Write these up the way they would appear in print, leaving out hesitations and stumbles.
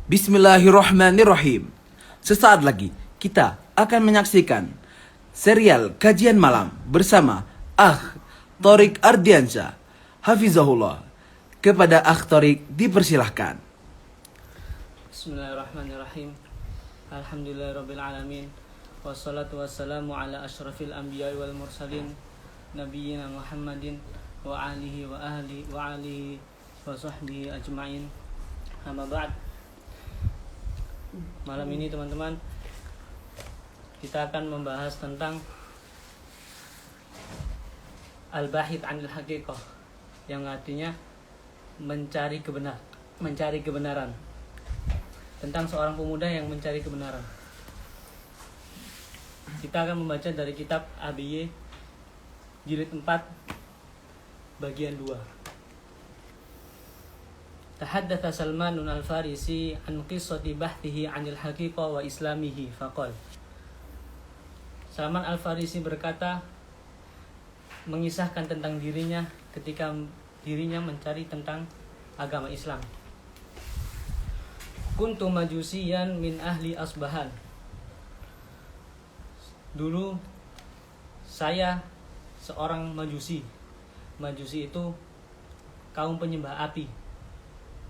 Bismillahirrahmanirrahim. Sesaat lagi kita akan menyaksikan serial kajian malam bersama Akh Thorik Ardiansyah. Hafizahullah. Kepada Akh Thorik dipersilahkan. Bismillahirrahmanirrahim. Alhamdulillahirabbil alamin. Wassalatu wassalamu ala asyrafil anbiya'i wal mursalin nabiyyina Muhammadin wa alihi wa alihi wa sahbihi ajmain. Amma ba'd. Malam ini teman-teman kita akan membahas tentang al-bahith 'anil haqiqah, yang artinya mencari kebenaran. Tentang seorang pemuda yang mencari kebenaran. Kita akan membaca dari kitab ABY jilid 4 bagian 2. Tahaddatha Salmanun al-Farisi an qissati bahthihi 'anil haqiqah wa islamihi faqal. Salman al-Farisi berkata, mengisahkan tentang dirinya ketika dirinya mencari tentang agama Islam. Kuntu majusiyan min ahli Asbahan. Dulu saya seorang majusi. Majusi itu kaum penyembah api.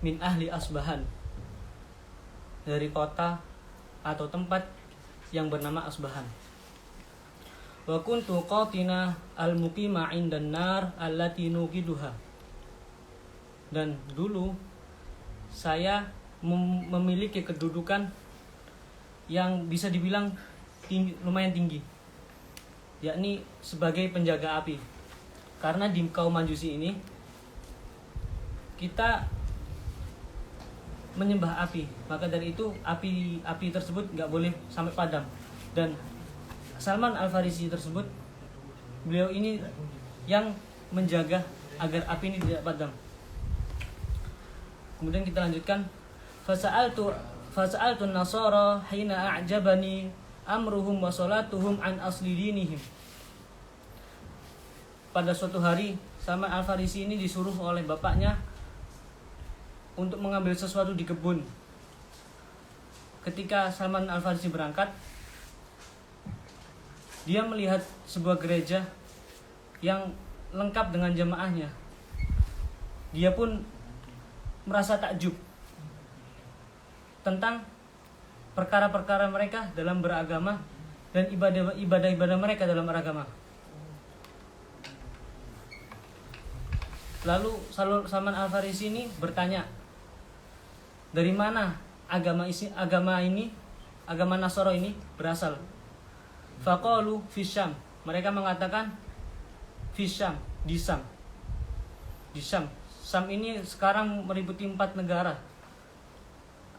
Min ahli Asbahan, dari kota atau tempat yang bernama Asbahan. Wa kuntu qatina al-muqima 'indan nar allati nuqiduha. Dan dulu saya memiliki kedudukan yang bisa dibilang lumayan tinggi, yakni sebagai penjaga api. Karena di kaum Majusi ini kita menyembah api, maka dari itu api tersebut nggak boleh sampai padam. Dan Salman al-Farisi tersebut, beliau ini yang menjaga agar api ini tidak padam. Kemudian kita lanjutkan, fasa'altu an-nasara hina a'jabani amruhum wa salatuhum an asli dinihim. Pada suatu hari Salman al-Farisi ini disuruh oleh bapaknya untuk mengambil sesuatu di kebun. Ketika Salman al-Farisi berangkat, dia melihat sebuah gereja yang lengkap dengan jamaahnya. Dia pun merasa takjub tentang perkara-perkara mereka dalam beragama dan ibadah-ibadah mereka dalam beragama. Lalu Salman al-Farisi ini bertanya, dari mana agama Nasara ini berasal? Faqalu fi Syam. Mereka mengatakan fi Syam, di Syam. Syam ini sekarang meliputi 4 negara.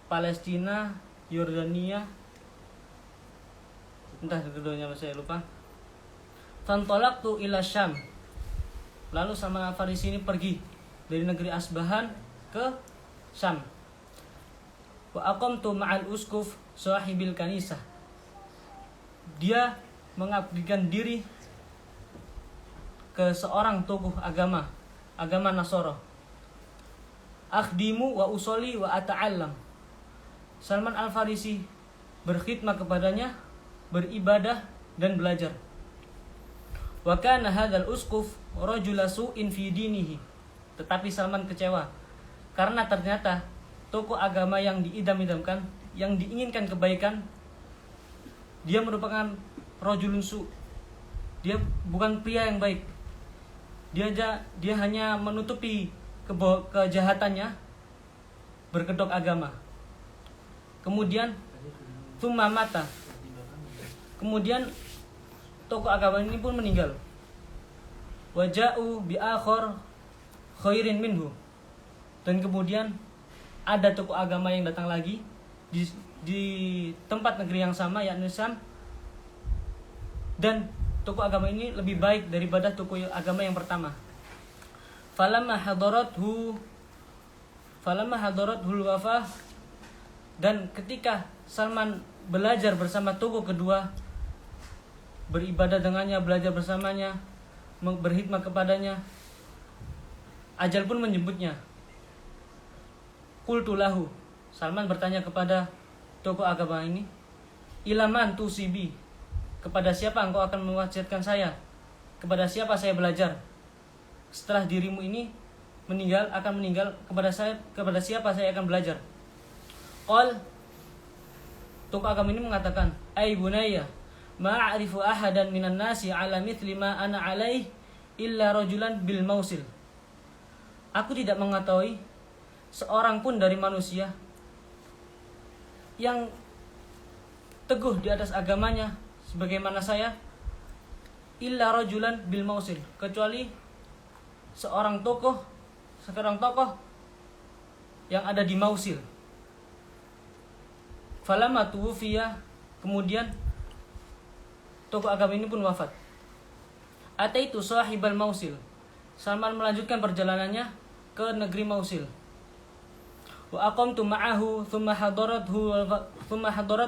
Palestina, Yordania, entah keduanya saya lupa. Fantalaqtu ila Syam. Lalu Salman al-Farisi ini pergi dari negeri Asbahan ke Syam. Wa aqamtu ma'al uskuf sahibil kanisah. Dia mengabdikan diri ke seorang tokoh agama Nasara. Akhdimu wa usolli wa ata'allam. Salman al-Farisi berkhidmat kepadanya, beribadah dan belajar. Wa kana hadzal uskuf rajula su'in fi dinihi. Tetapi Salman kecewa karena ternyata tokoh agama yang diidam-idamkan, yang diinginkan kebaikan, dia merupakan rajulun su'. Dia bukan pria yang baik. Dia hanya menutupi kejahatannya, berkedok agama. Kemudian thumma mata. Kemudian tokoh agama ini pun meninggal. Waja'u bi akhar khairin minhu. Dan kemudian ada tokoh agama yang datang lagi di tempat negeri yang sama, yakni Syam. Dan tokoh agama ini lebih baik daripada tokoh agama yang pertama. Falamma hadarathu al-wafah. Dan ketika Salman belajar bersama tokoh kedua, beribadah dengannya, belajar bersamanya, berkhidmat kepadanya, ajal pun menjemputnya. Qultu lahu, Salman bertanya kepada tokoh agama ini, ilaman tusibi, kepada siapa engkau akan mewasiatkan saya? Kepada siapa saya belajar? Setelah dirimu ini akan meninggal, kepada siapa saya akan belajar? Tokoh agama ini mengatakan, ay bunayya, ma'arifu ahadan minan nasi ala mithli ma ana alaih illa rajulan bil mausil. Aku tidak mengetahui seorang pun dari manusia yang teguh di atas agamanya sebagaimana saya, illa rajulan bil mausil, kecuali seorang tokoh yang ada di Mausil. Falamma tuwfiya, kemudian tokoh agama ini pun wafat. Ataitu sahibal Mausil, Salman melanjutkan perjalanannya ke negeri Mausil. Wa aqamtu ma'ahu thumma hadarathu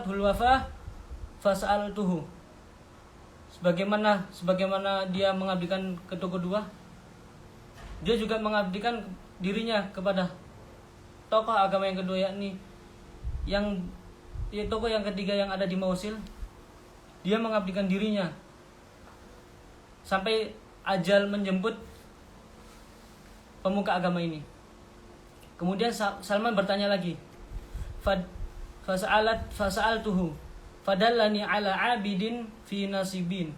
al-wafah fas'altuhu. Sebagaimana dia mengabdikan ke tokoh dua, dia juga mengabdikan dirinya kepada tokoh agama yang kedua, yakni tokoh yang ketiga yang ada di Mausil. Dia mengabdikan dirinya sampai ajal menjemput pemuka agama ini. Kemudian Salman bertanya lagi, fasa'altuhu fadallani ala abidin fi nasibin.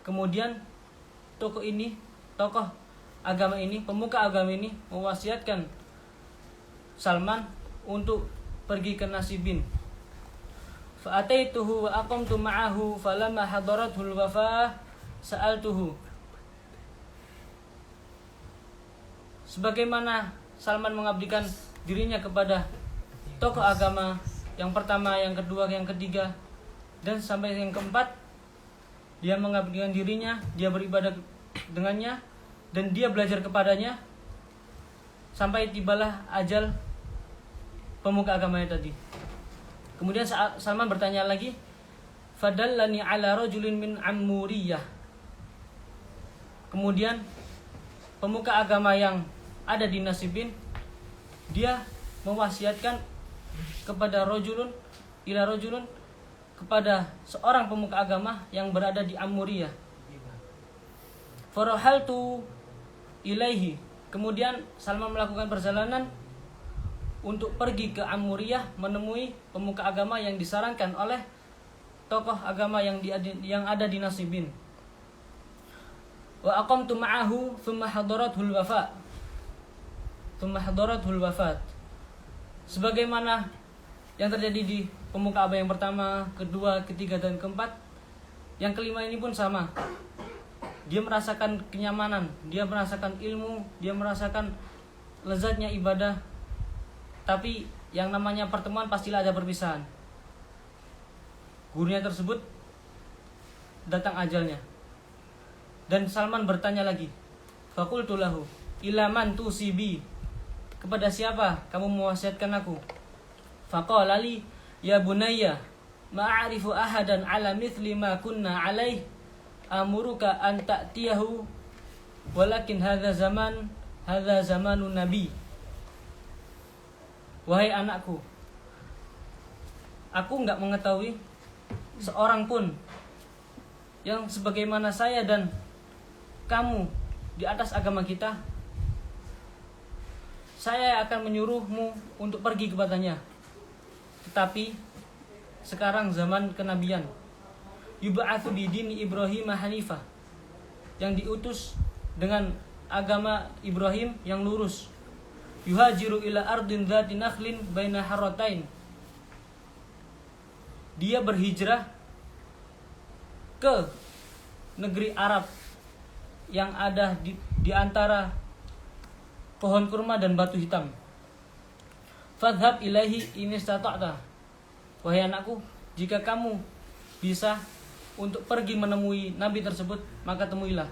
Kemudian tokoh agama ini, pemuka agama ini mewasiatkan Salman untuk pergi ke Nasibin. Fa'ataituhu wa aqamtu ma'ahu falamma hadarathul wafah sa'altuhu. Sebagaimana Salman mengabdikan dirinya kepada tokoh agama yang pertama, yang kedua, yang ketiga, dan sampai yang keempat, dia mengabdikan dirinya, dia beribadah dengannya, dan dia belajar kepadanya sampai tibalah ajal pemuka agamanya tadi. Kemudian Salman bertanya lagi, fadallani ala rajulin min Ammuriyah. Kemudian pemuka agama yang ada di Nasibin, dia mewasiatkan kepada rajulun kepada seorang pemuka agama yang berada di Ammuriyah. Farahaltu ilaihi. Kemudian Salman melakukan perjalanan untuk pergi ke Ammuriyah, menemui pemuka agama yang disarankan oleh tokoh agama yang ada di Nasibin. Wa aqamtu ma'ahu thumma hadarathul wafat. Sebagaimana yang terjadi di pemuka agama yang pertama, kedua, ketiga, dan keempat, yang kelima ini pun sama. Dia merasakan kenyamanan, dia merasakan ilmu, dia merasakan lezatnya ibadah. Tapi yang namanya pertemuan pastilah ada perpisahan. Gurunya tersebut datang ajalnya. Dan Salman bertanya lagi, faqultu lahu ila man tusibi, kepada siapa kamu mewasiatkan aku? Faqala li ya bunayya ma'arifu ahadan ala mithli ma kunna alaih amuruka an ta'tiyahu walakin hadza zamanun nabi. Wahai anakku, aku enggak mengetahui seorang pun yang sebagaimana saya dan kamu di atas agama kita. Saya akan menyuruhmu untuk pergi kepadanya. Tetapi sekarang zaman kenabian, yub'atsu bidini Ibrahim hanifah, yang diutus dengan agama Ibrahim yang lurus. Yuhajiru ila ardin dzati nakhlin baina harratain. Dia berhijrah ke negeri Arab yang ada di antara pohon kurma dan batu hitam. Fadhhab ilaihi in istata'ta. Wahai anakku, jika kamu bisa untuk pergi menemui nabi tersebut, maka temuilah.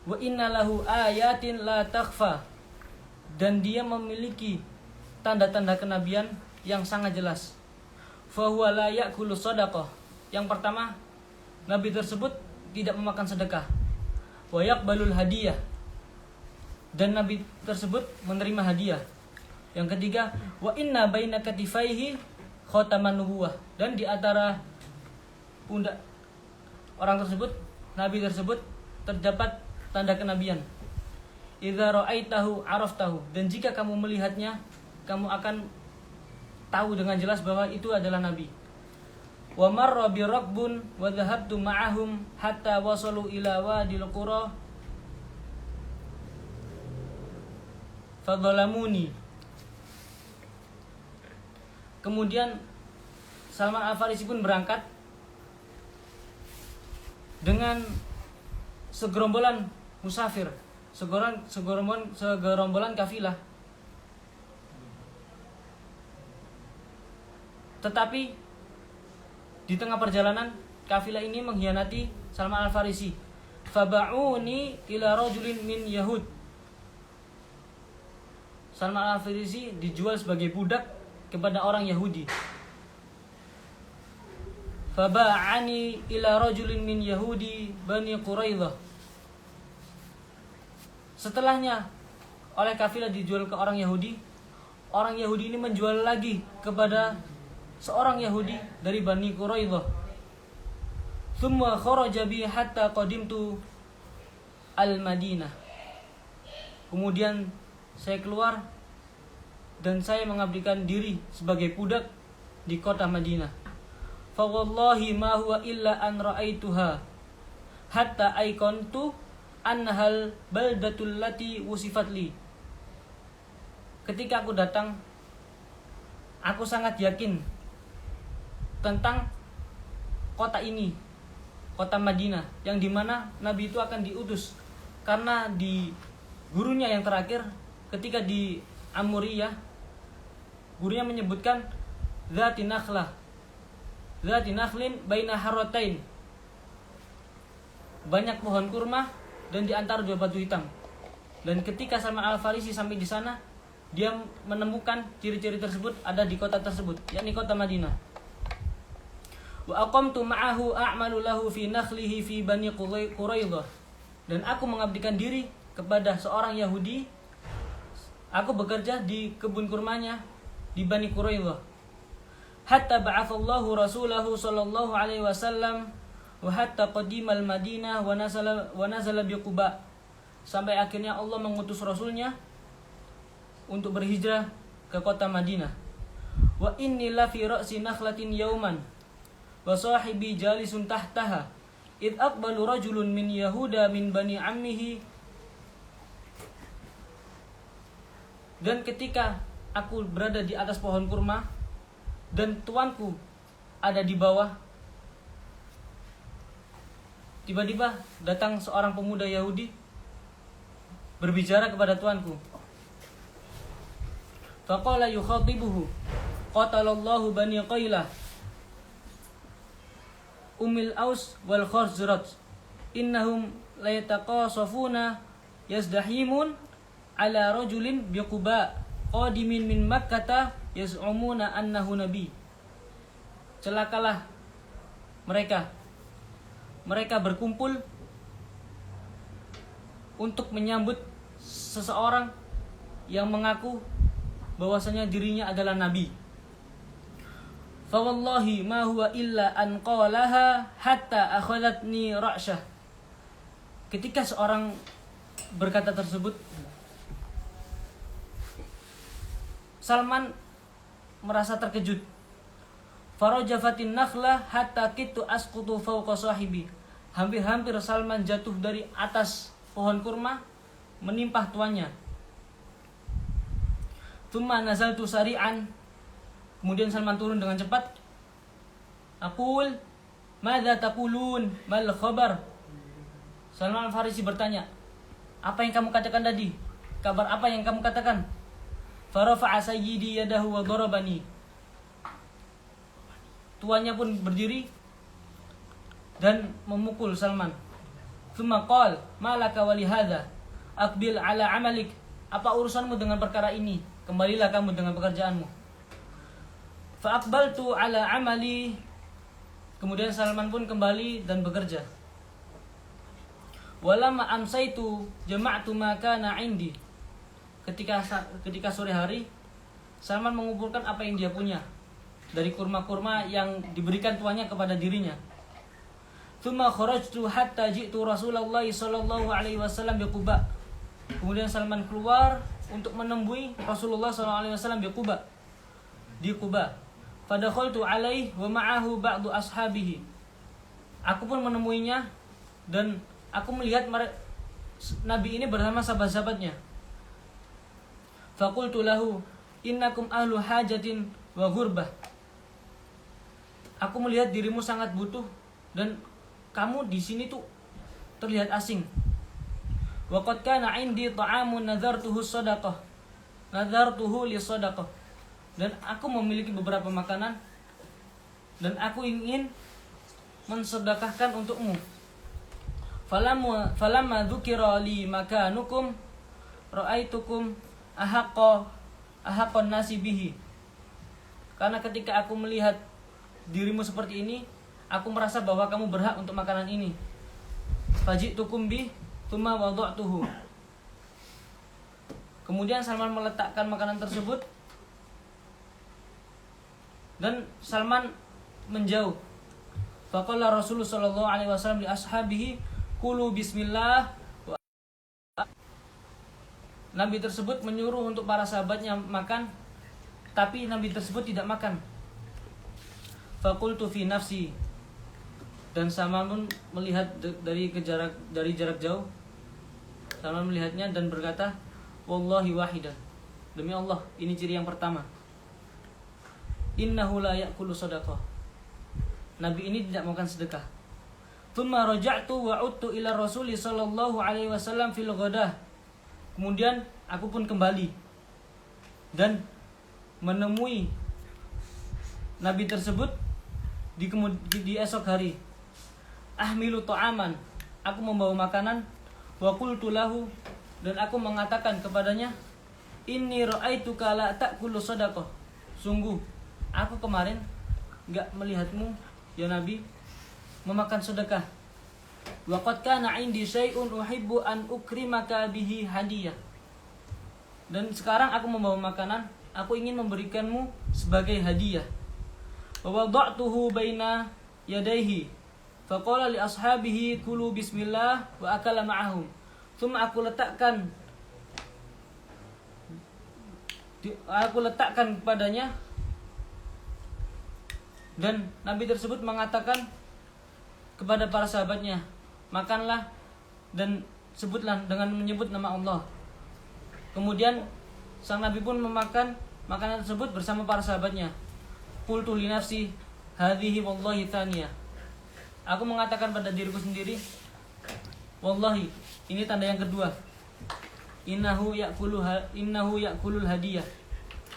Wa inna lahu ayatin la takhfa. Dan dia memiliki tanda-tanda kenabian yang sangat jelas. Fa huwa la ya'kulu shadaqah. Yang pertama, nabi tersebut tidak memakan sedekah. Wa yaqbalul hadiyah. Dan nabi tersebut menerima hadiah. Yang ketiga, wa inna baina katifaihi khataman nubuwah, dan di antara pundak orang tersebut, nabi tersebut, terdapat tanda kenabian. Idza ra'aitahu araftahu, dan jika kamu melihatnya, kamu akan tahu dengan jelas bahwa itu adalah nabi. Wa marra bi rakbun wa dhahabtu ma'ahum hatta wasalu ila wadil qura fadhalamuni. Kemudian Salman Al-Farisi pun berangkat dengan segerombolan musafir, segerombolan kafilah. Tetapi di tengah perjalanan kafilah ini mengkhianati Salman Al-Farisi. Faba'uni ila rajulin min Yahud. Salman Al-Farisi dijual sebagai budak kepada orang Yahudi. Faba'ani ila rajulin min Yahudi Bani Quraidah. Setelahnya oleh kafilah dijual ke orang Yahudi ini menjual lagi kepada seorang Yahudi dari Bani Quraidah. Thumma kharaja bi hatta qadimtu al-Madinah. Kemudian saya keluar dan saya mengabdikan diri sebagai budak di kota Madinah. Fa wallahi ma huwa illa an ra'aituha hatta aiqantu annahal baldatul lati wusifat li. Ketika aku datang, aku sangat yakin tentang kota ini, kota Madinah, yang dimana Nabi itu akan diutus. Karena di gurunya yang terakhir ketika di Amuriyah, gurunya menyebutkan Zati nakhlin baina harratain, banyak pohon kurma dan di antara dua batu hitam. Dan ketika Salman Al-Farisi sampai di sana, dia menemukan ciri-ciri tersebut ada di kota tersebut, yakni kota Madinah. Wa aqamtu ma'ahu a'malu lahu fi nakhlihi fi Bani Quraidah. Dan aku mengabdikan diri kepada seorang Yahudi. Aku bekerja di kebun kurmanya di Bani Quraidah. Hatta ba'athallahu rasulahu sallallahu alaihi wasallam wa hatta qadimal Madinah wa nazala bi Quba. Sampai akhirnya Allah mengutus rasulnya untuk berhijrah ke kota Madinah. Wa inni la fi ra'si nakhlatin yauman wa sahibi jalisun tahtaha id aqbalu rajulun min Yahuda min bani ammihi. Dan ketika aku berada di atas pohon kurma dan tuanku ada di bawah, tiba-tiba datang seorang pemuda Yahudi berbicara kepada tuanku. Faqala yukhatibuhu qatalallahu bani Qailah Ummil Aus wal Khazraj innahum la yataqasafuna yazdahimun ala rajulin biquba qadimin min Makkah yaz'umuna annahu nabi. Celakalah mereka berkumpul untuk menyambut seseorang yang mengaku bahwasanya dirinya adalah nabi. Fa wallahi ma huwa illa an qalaha hatta akhadhatni ra'syah. Ketika seorang berkata tersebut, Salman merasa terkejut. Farajafatin nakhlah hatta kitu asqutu fawqa sahibi. Hampir-hampir Salman jatuh dari atas pohon kurma menimpah tuannya. Tsumma nazaltu sari'an. Kemudian Salman turun dengan cepat. Aqul, madza taqulun? Mal khabar? Salman Al-Farisi bertanya, apa yang kamu katakan tadi? Kabar apa yang kamu katakan? Farafa'a sayyidi yadahu wa darabani. Tuannya pun berdiri dan memukul Salman. Tsumma qala, ma laka wa li hadza? Aqbil ala amalik. Apa urusanmu dengan perkara ini? Kembalilah kamu dengan pekerjaanmu. Fa aqbaltu ala amali. Kemudian Salman pun kembali dan bekerja. Walamma amsaitu jama'tu ma kana 'indi. Ketika sore hari, Salman mengumpulkan apa yang dia punya dari kurma-kurma yang diberikan tuannya kepada dirinya. Tsumma kharajtu hatta ji'tu Rasulullah sallallahu alaihi wasallam bi Quba. Kemudian Salman keluar untuk menemui Rasulullah sallallahu alaihi wasallam di Quba. Fadakhaltu alaihi wa ma'ahu ba'du ashabihi. Aku pun menemuinya dan aku melihat Nabi ini bersama sahabat-sahabatnya. Faqultu lahu innakum ahlu hajatin wa ghurbah. Aku melihat dirimu sangat butuh dan kamu di sini tuh terlihat asing. Wa qad kana 'indi ta'amun nadartuhu li shadaqah. Dan aku memiliki beberapa makanan dan aku ingin mensedekahkan untukmu. Falamma dzukira li makanukum ra'aitukum ahaqqan nasi bihi. Karena ketika aku melihat dirimu seperti ini, aku merasa bahwa kamu berhak untuk makanan ini. Faji'tukum bi tsumma wada'tuhu. Kemudian Salman meletakkan makanan tersebut dan Salman menjauh. Faqala Rasulullah sallallahu alaihi wasallam li ashabihi kulu bismillah. Nabi tersebut menyuruh untuk para sahabatnya makan, tapi Nabi tersebut tidak makan. Faqultu fi nafsi. Dan Salman pun melihat dari jarak jauh. Salman melihatnya dan berkata, wallahi wahidan. Demi Allah, ini ciri yang pertama. Innahu la ya'kulu shadaqah. Nabi ini tidak makan sedekah. Tsumma raja'tu wa 'udtu ila Rasul sallallahu alaihi wasallam fil ghadah. Kemudian aku pun kembali dan menemui Nabi tersebut di esok hari. Ahmilu ta'aman, aku membawa makanan. Wa qultu lahu, dan aku mengatakan kepadanya, inni ra'aituka la ta'kulu shadaqah. Sungguh aku kemarin enggak melihatmu ya Nabi memakan sedekah. Wa qad kana 'indi syai'un uhibbu an ukrimaka bihi hadiyah. Dan sekarang aku membawa makanan, aku ingin memberikanmu sebagai hadiah. Wa wada'tuhu baina yadayhi. Faqala li ashabihi kulu bismillah wa akala ma'ahum. Tsumma aku letakkan kepadanya dan Nabi tersebut mengatakan kepada para sahabatnya, makanlah dan sebutlah dengan menyebut nama Allah. Kemudian sang Nabi pun memakan makanan tersebut bersama para sahabatnya. Qultu li nafsi hadhihi wallahi thaniyah. Aku mengatakan pada diriku sendiri, wallahi, ini tanda yang kedua. Innahu ya'kulul hadiyah.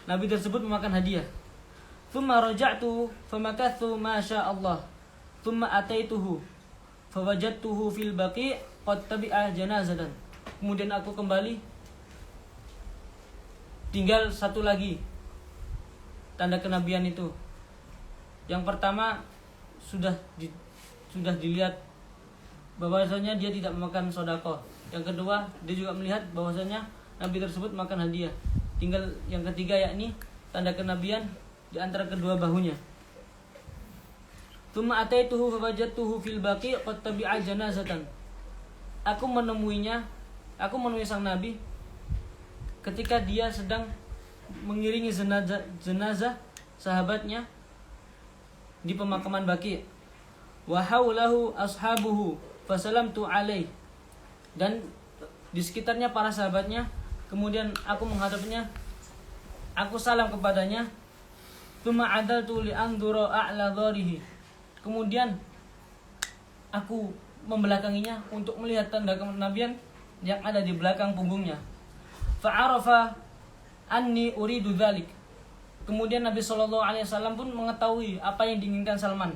Nabi tersebut memakan hadiah. Tsumma raja'tu famakathu ma Allah. Tsumma ataituhu fawajadtuhu fil baqi' qad tabi'a janazatan. Kemudian aku kembali. Tinggal satu lagi tanda kenabian itu. Yang pertama sudah dilihat bahwasanya dia tidak memakan sedekah. Yang kedua, dia juga melihat bahwasanya Nabi tersebut makan hadiah. Tinggal yang ketiga, yakni tanda kenabian di antara kedua bahunya. Tsumma ataituhu fawajadtuhu fil baqi' qad tabi'a janazatan. Aku menemui sang Nabi ketika dia sedang mengiringi jenazah sahabatnya di pemakaman Baqi'. Wa haulahu ashabuhu fasalamtu alaih. Dan di sekitarnya para sahabatnya. Kemudian aku menghadapnya, aku salam kepadanya. Tsumma adaltu li andura a'la dharihi. Kemudian aku membelakanginya untuk melihat tanda kenabian yang ada di belakang punggungnya. Fa'arafa anni uridu dzalik. Kemudian Nabi SAW pun mengetahui apa yang diinginkan Salman.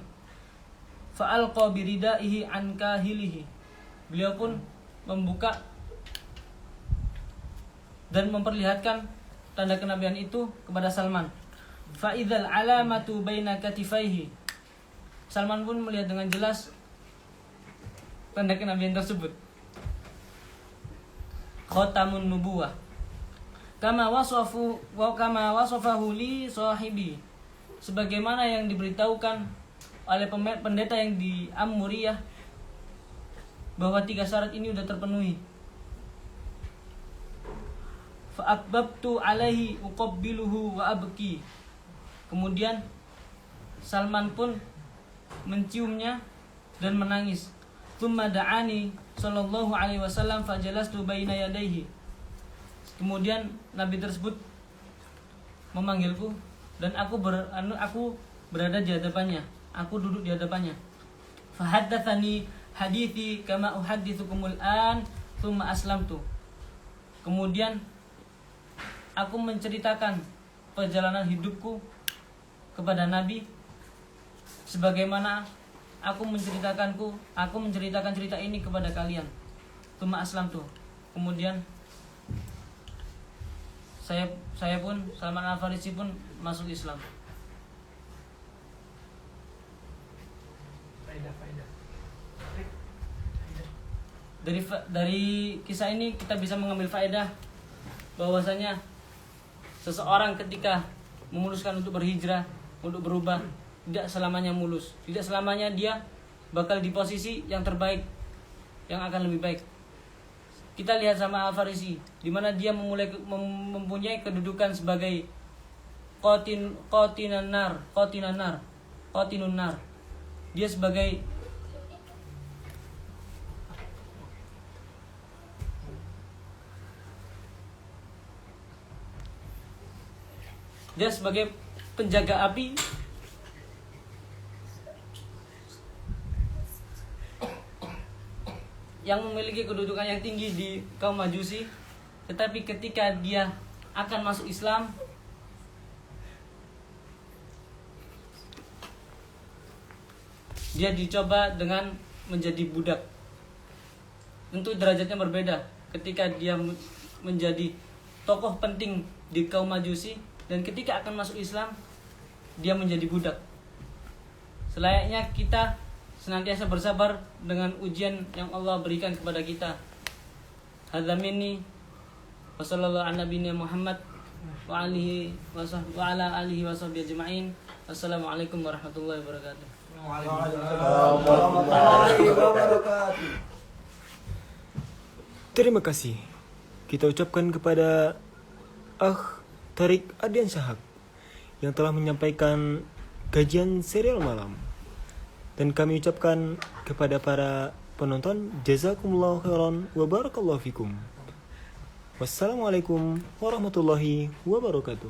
Fa'alqa biridaihi an kahilihi. Beliau pun membuka dan memperlihatkan tanda kenabian itu kepada Salman. Fa'idzal alamatu baina katifaihi. Salman pun melihat dengan jelas tanda kenabian tersebut. Khatamun nubuwah. kama wasafahu li sahibi, sebagaimana yang diberitahukan oleh pendeta yang di Amuriyah bahwa 3 syarat ini sudah terpenuhi. Fa'akbabtu alaihi uqabbiluhu wa abki. Kemudian Salman pun menciumnya dan menangis. Tsumma da'ani sallallahu alaihi wasallam fajalastu baina yadayhi. Kemudian Nabi tersebut memanggilku dan aku berada di hadapannya. Aku duduk di hadapannya. Fahaddatsani hadithi kama uhadditsukumul an tsumma aslamtu. Kemudian aku menceritakan perjalanan hidupku kepada Nabi sebagaimana aku menceritakan cerita ini kepada kalian. Tsumma aslamtu. Kemudian saya pun, Salman Al-Farisi pun masuk Islam. Dari kisah ini kita bisa mengambil faedah bahwasanya seseorang ketika memutuskan untuk berhijrah, untuk berubah, tidak selamanya mulus, tidak selamanya dia bakal di posisi yang terbaik, yang akan lebih baik. Kita lihat sama Al-Farisi, di mana dia mempunyai kedudukan sebagai qatinun nar. Dia sebagai penjaga api yang memiliki kedudukan yang tinggi di kaum Majusi, tetapi ketika dia akan masuk Islam, dia dicoba dengan menjadi budak. Tentu derajatnya berbeda ketika dia menjadi tokoh penting di kaum Majusi dan ketika akan masuk Islam dia menjadi budak. Selayaknya kita senantiasa bersabar dengan ujian yang Allah berikan kepada kita. Hadza minni wa sallallahu ala nabiyina Muhammad wa ala alihi wa sahbihi ajma'in. Assalamualaikum warahmatullahi wabarakatuh. Waalaikumsalam warahmatullahi wabarakatuh. Terima kasih kita ucapkan kepada Tariq Ardiansyah yang telah menyampaikan kajian serial malam. Dan kami ucapkan kepada para penonton, jazakumullahu khairan wa barakallahu fikum. Wassalamualaikum warahmatullahi wabarakatuh.